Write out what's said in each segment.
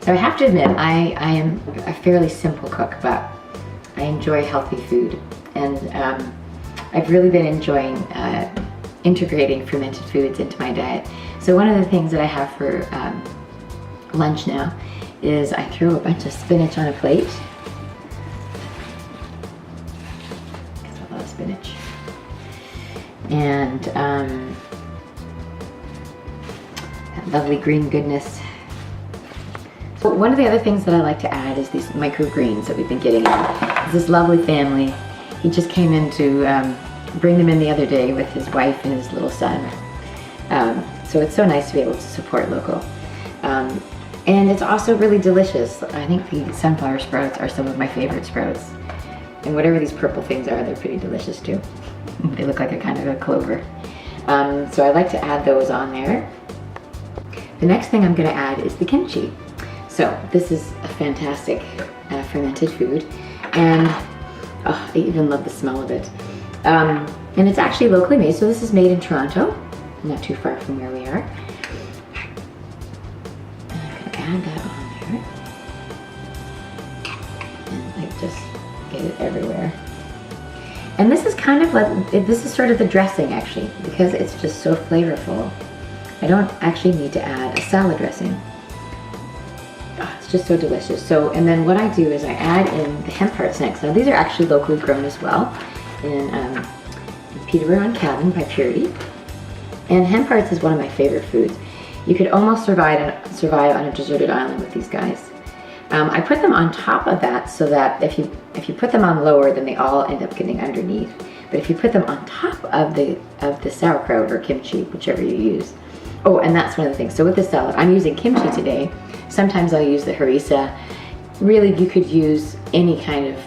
So I have to admit, I am a fairly simple cook, but I enjoy healthy food, and I've really been enjoying integrating fermented foods into my diet. So one of the things that I have for lunch now is I throw a bunch of spinach on a plate. That's a lot of spinach. And that lovely green goodness. So one of the other things that I like to add is these microgreens that we've been getting in. This lovely family, he just came in to bring them in the other day with his wife and his little son. So it's so nice to be able to support local. And it's also really delicious. I think the sunflower sprouts are some of my favorite sprouts. And whatever these purple things are, they're pretty delicious too. They look like a kind of a clover. So I like to add those on there. The next thing I'm gonna add is the kimchi. So this is a fantastic fermented food, and I even love the smell of it. And it's actually locally made, so this is made in Toronto, not too far from where we are. And I'm gonna add that on there, and like just get it everywhere. And this is kind of like, this is sort of the dressing actually, because it's just so flavorful. I don't actually need to add a salad dressing. Oh, it's just so delicious. So, and then what I do is I add in the hemp hearts next. Now these are actually locally grown as well in Peterborough and Cavan by Purity. And hemp hearts is one of my favorite foods. You could almost survive on a deserted island with these guys. I put them on top of that so that if you put them on lower, then they all end up getting underneath. But if you put them on top of the sauerkraut or kimchi, whichever you use. Oh, and that's one of the things. So with the salad, I'm using kimchi today. Sometimes I'll use the harissa. Really, you could use any kind of,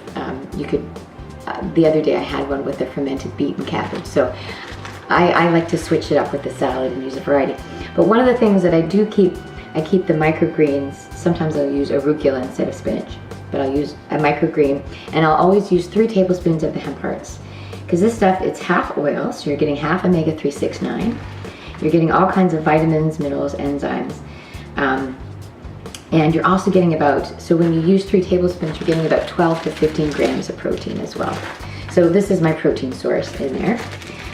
the other day I had one with the fermented beet and cabbage. So I like to switch it up with the salad and use a variety. But one of the things that I do keep, I keep the microgreens. Sometimes I'll use arugula instead of spinach, but I'll use a microgreen, and I'll always use 3 tablespoons of the hemp hearts. Because this stuff, it's half oil, so you're getting half omega-369. You're getting all kinds of vitamins, minerals, enzymes. And you're also getting about, so when you use 3 tablespoons, you're getting about 12 to 15 grams of protein as well. So this is my protein source in there.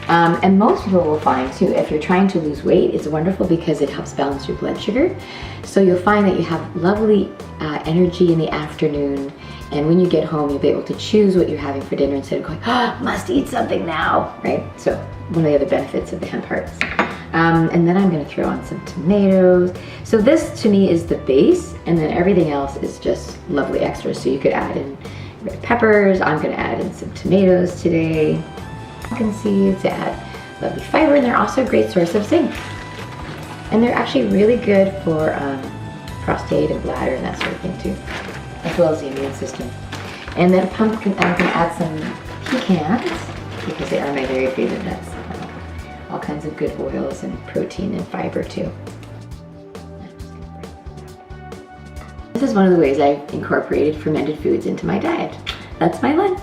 And most people will find too, if you're trying to lose weight, it's wonderful because it helps balance your blood sugar. So you'll find that you have lovely energy in the afternoon, and when you get home, you'll be able to choose what you're having for dinner instead of going, must eat something now, right? So one of the other benefits of the hemp hearts. And then I'm gonna throw on some tomatoes. So this to me is the base, and then everything else is just lovely extras. So you could add in red peppers. I'm gonna add in some tomatoes today. Pumpkin seeds to add lovely fiber, and they're also a great source of zinc. And they're actually really good for prostate and bladder and that sort of thing too, as well as the immune system. And then pumpkin, I'm gonna add some pecans because they are my very favorite nuts. All kinds of good oils and protein and fiber too. This is one of the ways I've incorporated fermented foods into my diet. That's my lunch.